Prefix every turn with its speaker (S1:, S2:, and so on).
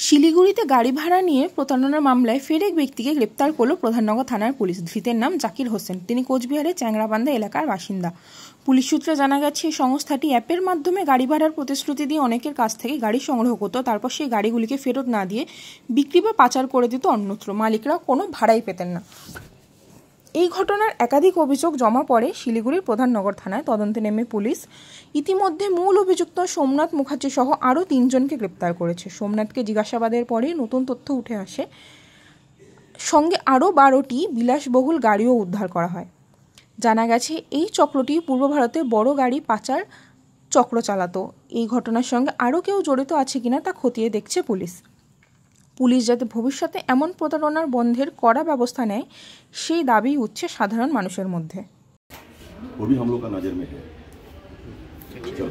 S1: শিলিগুড়িতে গাড়ি ভাড়া নিয়ে প্রতারণার মামলায় ফের এক ব্যক্তিকে গ্রেপ্তার করল প্রধাননগর থানার পুলিশ। ধৃতের নাম জাকির হোসেন। তিনি কোচবিহারের চ্যাংরাবান্ধা এলাকার বাসিন্দা। পুলিশ সূত্রে জানা গেছে, এই সংস্থাটি অ্যাপের মাধ্যমে গাড়ি ভাড়ার প্রতিশ্রুতি দিয়ে অনেকের কাছ থেকে গাড়ি সংগ্রহ করত। তারপর সেই গাড়িগুলিকে ফেরত না দিয়ে বিক্রি বা পাচার করে দিত অন্যত্র। মালিকরা কোনো ভাড়াই পেতেন না। এই ঘটনার একাধিক অভিযোগ জমা পড়ে শিলিগুড়ির প্রধাননগর থানায়। তদন্তে নেমে পুলিশ ইতিমধ্যে মূল অভিযুক্ত সোমনাথ মুখার্জি সহ আরও 3 জনকে গ্রেপ্তার করেছে। সোমনাথকে জিজ্ঞাসাবাদের পরে নতুন তথ্য উঠে আসে। সঙ্গে আরও 12টি বিলাসবহুল গাড়িও উদ্ধার করা হয়। জানা গেছে, এই চক্রটি পূর্ব ভারতে বড় গাড়ি পাচার চক্র চালাতো। এই ঘটনার সঙ্গে আরও কেউ জড়িত আছে কিনা তা খতিয়ে দেখছে পুলিশ। পুলিশ যাতে ভবিষ্যতে এমন প্রতারণার বন্ধের কড়া ব্যবস্থা নেয়, সেই দাবি উঠছে সাধারণ মানুষের মধ্যে।
S2: वो भी हम लोग का नजर में है। चलो